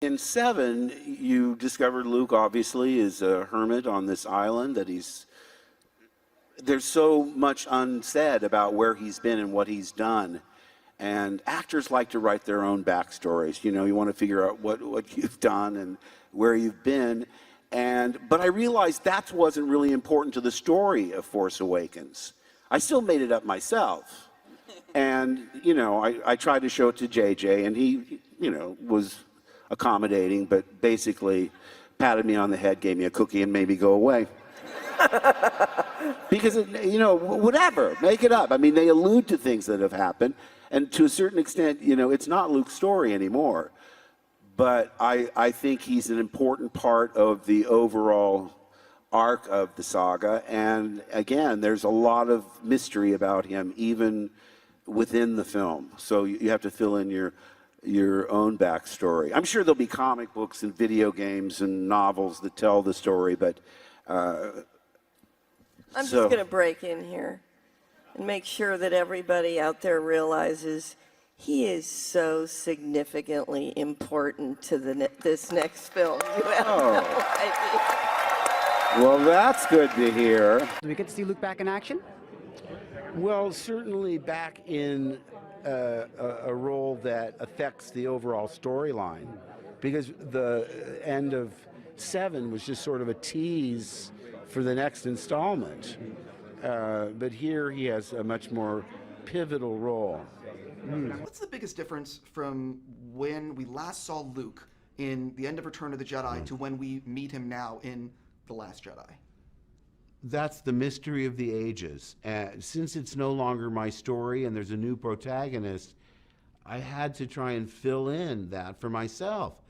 In 7, you discovered Luke obviously is a hermit on this island, that there's so much unsaid about where he's been and what he's done. And actors like to write their own backstories. You know, you want to figure out what you've done and where you've been. But I realized that wasn't really important to the story of Force Awakens. I still made it up myself. And, you know, I tried to show it to JJ, and he, you know, was accommodating, but basically patted me on the head, gave me a cookie, and made me go away. Because, you know, whatever, make it up. I mean, they allude to things that have happened, and to a certain extent, you know, it's not Luke's story anymore. But I think he's an important part of the overall arc of the saga. And again, there's a lot of mystery about him, even within the film. So you have to fill in your own backstory. I'm sure there'll be comic books and video games and novels that tell the story, but I'm just going to break in here and make sure that everybody out there realizes he is so significantly important to this next film. You have no idea. Well, that's good to hear. Do we get to see Luke back in action? Well, certainly back in a role that affects the overall storyline, because the end of 7 was just sort of a tease for the next installment. But here he has a much more pivotal role. What's the biggest difference from when we last saw Luke in the end of Return of the Jedi to when we meet him now in The Last Jedi? That's the mystery of the ages. Since it's no longer my story and there's a new protagonist, I had to try and fill in that for myself.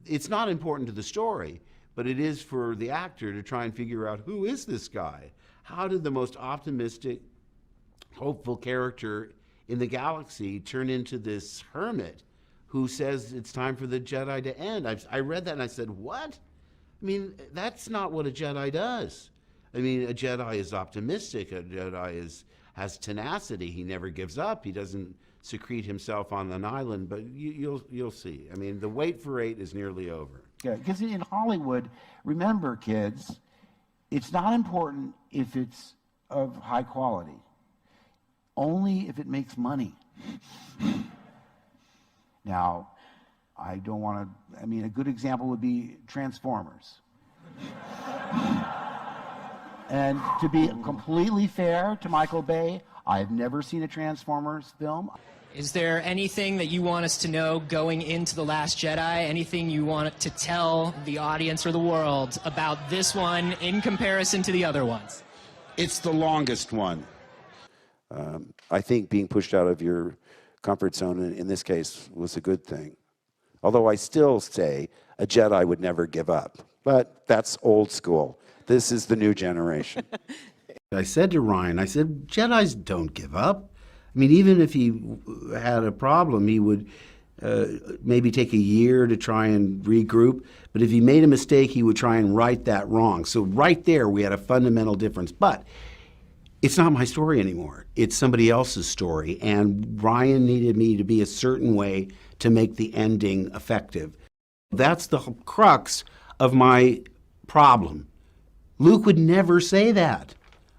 It's not important to the story, but it is for the actor to try and figure out, who is this guy? How did the most optimistic, hopeful character in the galaxy turn into this hermit who says it's time for the Jedi to end? I read that and I said, what? I mean, that's not what a Jedi does. I mean, a Jedi is optimistic. A Jedi has tenacity. He never gives up. He doesn't secrete himself on an island. But you'll see. I mean, the wait for 8 is nearly over. Yeah, because in Hollywood, remember, kids, it's not important if it's of high quality. Only if it makes money. Now, I don't want to, I mean, a good example would be Transformers. And to be completely fair to Michael Bay, I've never seen a Transformers film. Is there anything that you want us to know going into The Last Jedi? Anything you want to tell the audience or the world about this one in comparison to the other ones? It's the longest one. I think being pushed out of your comfort zone in this case was a good thing. Although I still say a Jedi would never give up. But that's old school. This is the new generation. I said to Ryan, I said, Jedis don't give up. I mean, even if he had a problem, he would maybe take a year to try and regroup. But if he made a mistake, he would try and right that wrong. So right there, we had a fundamental difference. But it's not my story anymore. It's somebody else's story. And Ryan needed me to be a certain way to make the ending effective. That's the crux of my problem. Luke would never say that.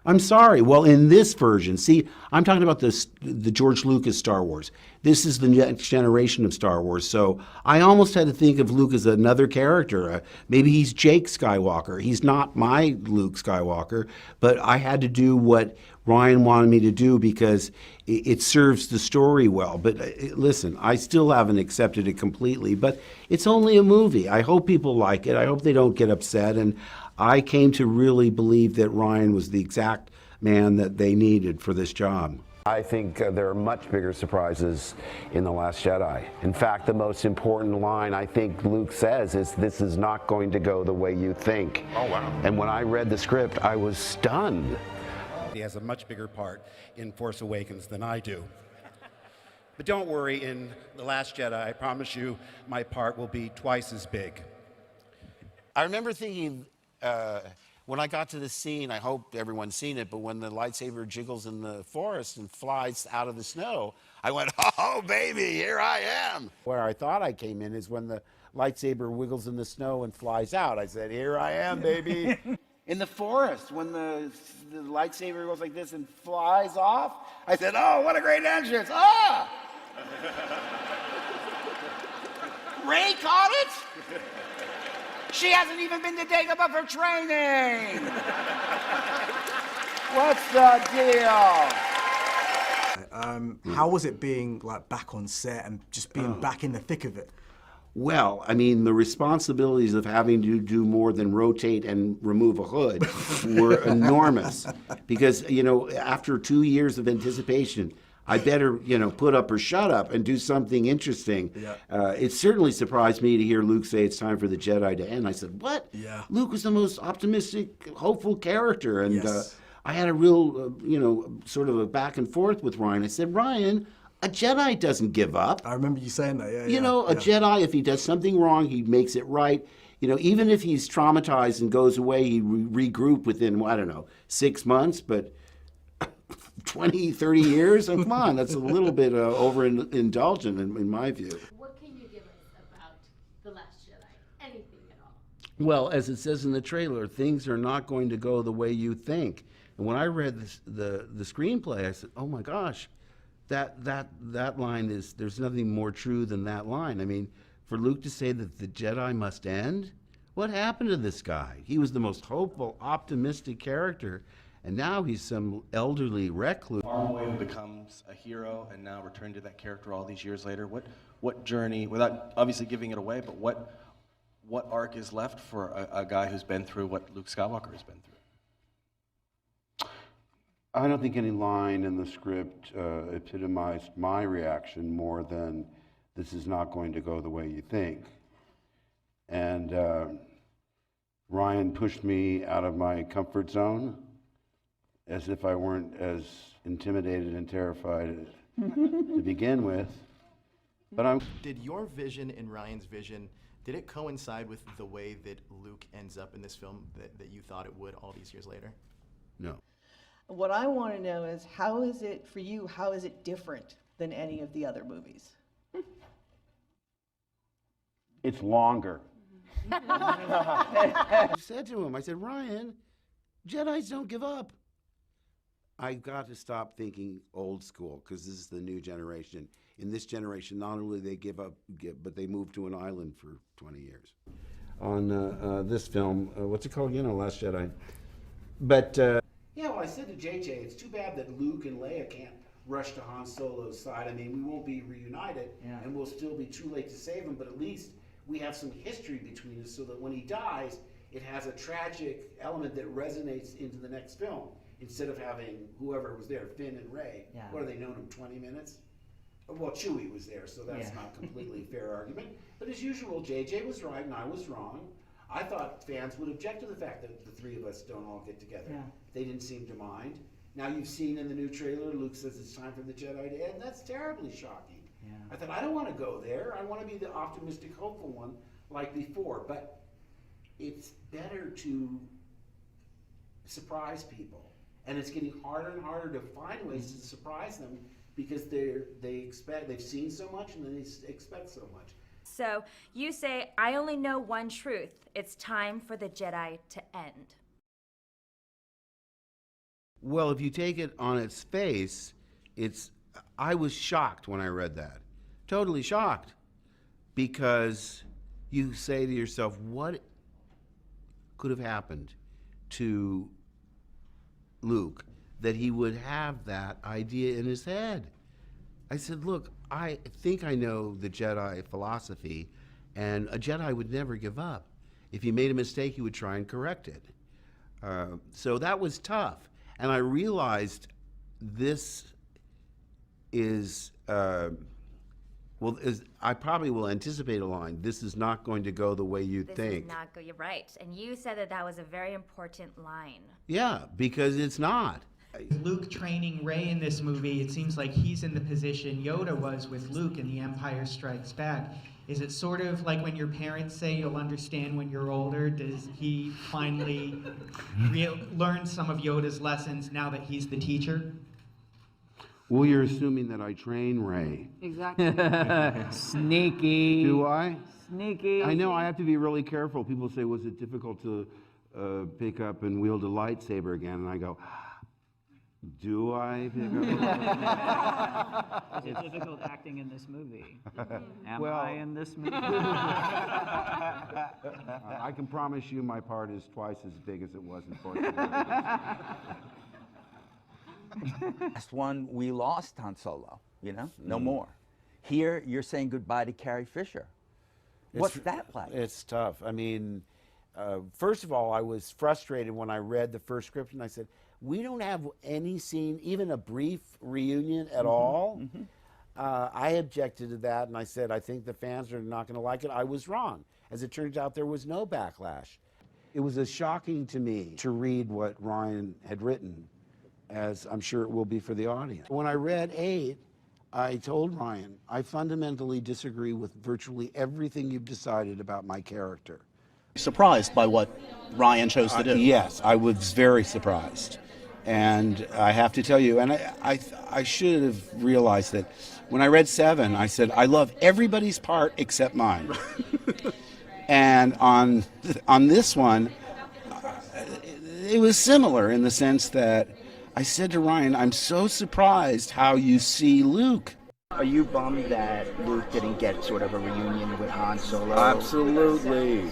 I'm sorry. Well, in this version, see, I'm talking about the George Lucas Star Wars. This is the next generation of Star Wars. So I almost had to think of Luke as another character. Maybe he's Jake Skywalker. He's not my Luke Skywalker, but I had to do what Ryan wanted me to do because it serves the story well. But listen, I still haven't accepted it completely, but it's only a movie. I hope people like it. I hope they don't get upset. And I came to really believe that Ryan was the exact man that they needed for this job. I think there are much bigger surprises in The Last Jedi. In fact, the most important line I think Luke says is, "This is not going to go the way you think." Oh, wow. And when I read the script, I was stunned. He has a much bigger part in Force Awakens than I do. But don't worry, in The Last Jedi, I promise you, my part will be twice as big. I remember thinking, when I got to the scene, I hope everyone's seen it, but when the lightsaber jiggles in the forest and flies out of the snow, I went, oh, baby, here I am. Where I thought I came in is when the lightsaber wiggles in the snow and flies out. I said, here I am, baby. In the forest, when the lightsaber goes like this and flies off, I said, oh, what a great entrance. Ah! Ray caught it? She hasn't even been to Dagobah for training. What's the deal? How was it being like back on set and just being back in the thick of it? Well, I mean, the responsibilities of having to do more than rotate and remove a hood were enormous. Because, you know, after 2 years of anticipation, I better, you know, put up or shut up and do something interesting. Yeah. It certainly surprised me to hear Luke say it's time for the Jedi to end. I said, what? Yeah. Luke was the most optimistic, hopeful character. And Yes. I had a real, you know, sort of a back and forth with Ryan. I said, Ryan, a Jedi doesn't give up. I remember you saying that, yeah. You know, a Jedi, if he does something wrong, he makes it right. You know, even if he's traumatized and goes away, he regroup within, I don't know, 6 months, but 20, 30 years? Oh, come on, that's a little bit overindulgent in my view. What can you give us about The Last Jedi? Anything at all? Well, as it says in the trailer, things are not going to go the way you think. And when I read the screenplay, I said, oh my gosh, that line is, there's nothing more true than that line. I mean, for Luke to say that the Jedi must end, what happened to this guy? He was the most hopeful, optimistic character, and now he's some elderly recluse. Far away becomes a hero, and now return to that character all these years later. What journey, without obviously giving it away, but what arc is left for a guy who's been through what Luke Skywalker has been through? I don't think any line in the script epitomized my reaction more than this is not going to go the way you think. And Ryan pushed me out of my comfort zone as if I weren't as intimidated and terrified to begin with. But Did your vision and Ryan's vision, did it coincide with the way that Luke ends up in this film that you thought it would all these years later? No. What I want to know is, how is it for you, how is it different than any of the other movies? It's longer. I said to him, I said, Ryan, Jedis don't give up. I got to stop thinking old school, because this is the new generation. In this generation, not only they give up, but they move to an island for 20 years. On this film, what's it called again? Last Jedi. But yeah, well, I said to JJ, it's too bad that Luke and Leia can't rush to Han Solo's side. I mean, we won't be reunited, and we'll still be too late to save him, but at least we have some history between us so that when he dies, it has a tragic element that resonates into the next film, instead of having whoever was there, Finn and Rey. Yeah. What are they known him, 20 minutes? Well, Chewie was there, so that's not completely fair argument. But as usual, JJ was right and I was wrong. I thought fans would object to the fact that the three of us don't all get together. Yeah. They didn't seem to mind. Now you've seen in the new trailer, Luke says it's time for the Jedi to end. That's terribly shocking. Yeah. I thought, I don't want to go there. I want to be the optimistic, hopeful one like before. But it's better to surprise people. And it's getting harder and harder to find ways to surprise them, because they've seen so much and they expect so much. So you say, I only know one truth. It's time for the Jedi to end. Well, if you take it on its face, I was shocked when I read that. Totally shocked. Because you say to yourself, what could have happened to Luke that he would have that idea in his head? I said, look, I think I know the Jedi philosophy, and a Jedi would never give up. If he made a mistake, he would try and correct it. So that was tough. And I realized this is, I probably will anticipate a line. This is not going to go the way you think. This is not go. You're right. And you said that was a very important line. Yeah, because it's not. Luke training Rey in this movie, it seems like he's in the position Yoda was with Luke in The Empire Strikes Back. Is it sort of like when your parents say you'll understand when you're older? Does he finally learn some of Yoda's lessons now that he's the teacher? Well, you're assuming that I train Rey. Exactly. Sneaky. Do I? Sneaky. I know I have to be really careful. People say, was it difficult to pick up and wield a lightsaber again? And I go, do I pick up a lightsaber? Was it difficult acting in this movie? Am Well, I in this movie? I can promise you my part is twice as big as it was in Force Awakens. Last one, we lost Han Solo, you know? No more. Here, you're saying goodbye to Carrie Fisher. What's that like? It's tough. I mean, first of all, I was frustrated when I read the first script and I said, we don't have any scene, even a brief reunion at all. I objected to that and I said, I think the fans are not going to like it. I was wrong. As it turns out, there was no backlash. It was as shocking to me to read what Ryan had written as I'm sure it will be for the audience. When I read 8, I told Ryan, I fundamentally disagree with virtually everything you've decided about my character. Surprised by what Ryan chose to do? Yes, I was very surprised. And I have to tell you, and I should have realized that when I read 7, I said, I love everybody's part except mine. And on this one, it was similar in the sense that I said to Ryan, I'm so surprised how you see Luke. Are you bummed that Luke didn't get sort of a reunion with Han Solo? Absolutely.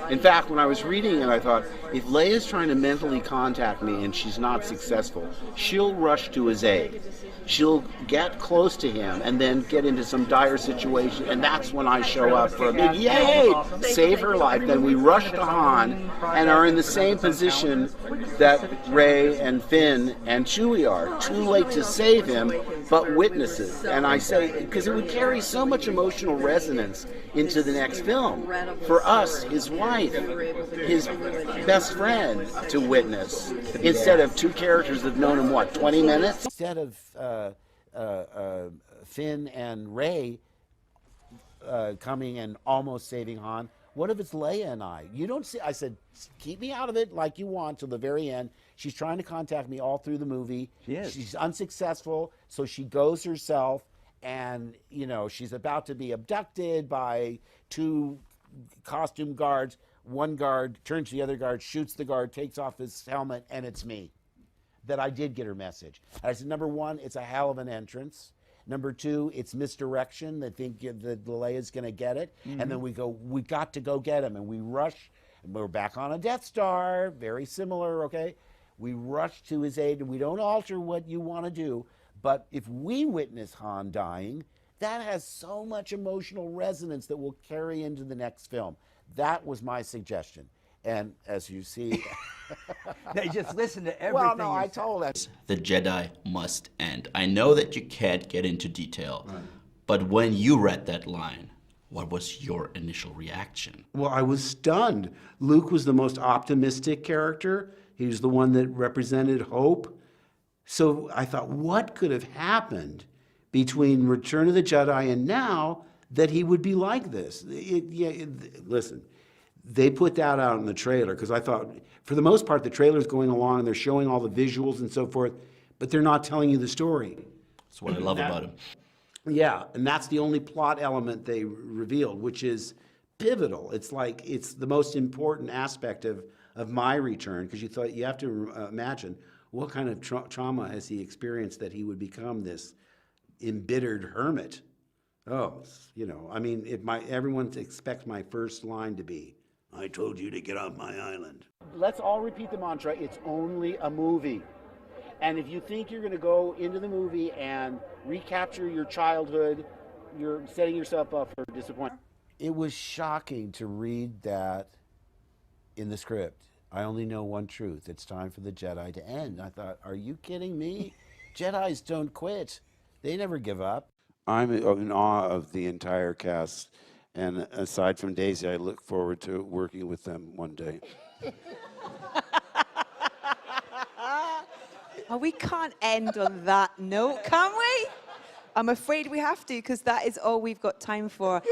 In fact, when I was reading it, I thought, if Leia's trying to mentally contact me and she's not successful, she'll rush to his aid. She'll get close to him and then get into some dire situation, and that's when I show up for a big yay, save her life. Then we rush to Han and are in the same position that Rey and Finn and Chewie are. Too late to save him, but witnesses. And I say, because it would carry so much emotional resonance into the next film. For us, his wife, his best friend to witness, instead of two characters that have known him, what, 20 minutes? Instead of Finn and Rey coming and almost saving Han, what if it's Leia and I? You don't see, I said, keep me out of it like you want till the very end. She's trying to contact me all through the movie. She is. She's unsuccessful, so she goes herself, and, you know, she's about to be abducted by 2 costume guards. One guard turns to the other guard, shoots the guard, takes off his helmet, and it's me. That I did get her message. I said, number 1, it's a hell of an entrance. Number 2, it's misdirection. They think that Leia's going to get it. And then we go, we got to go get him. And we rush, and we're back on a Death Star, very similar, okay? We rush to his aid, and we don't alter what you want to do. But if we witness Han dying, that has so much emotional resonance that will carry into the next film. That was my suggestion. And as you see... They just listen to everything. Well, no, I told them. The Jedi must end. I know that you can't get into detail, but when you read that line, what was your initial reaction? Well, I was stunned. Luke was the most optimistic character. He was the one that represented hope. So I thought, what could have happened between Return of the Jedi and now that he would be like this? Listen, they put that out in the trailer because I thought, for the most part, the trailer's going along and they're showing all the visuals and so forth, but they're not telling you the story. That's what I love about him. Yeah, and that's the only plot element they revealed, which is pivotal. It's like, it's the most important aspect of my return, because you have to imagine what kind of trauma has he experienced that he would become this embittered hermit. Oh, you know, I mean, everyone expects my first line to be, I told you to get off my island. Let's all repeat the mantra, it's only a movie. And if you think you're going to go into the movie and recapture your childhood, you're setting yourself up for disappointment. It was shocking to read that in the script. I only know one truth. It's time for the Jedi to end. I thought, are you kidding me? Jedis don't quit. They never give up. I'm in awe of the entire cast. And aside from Daisy, I look forward to working with them one day. Oh, we can't end on that note, can we? I'm afraid we have to, because that is all we've got time for.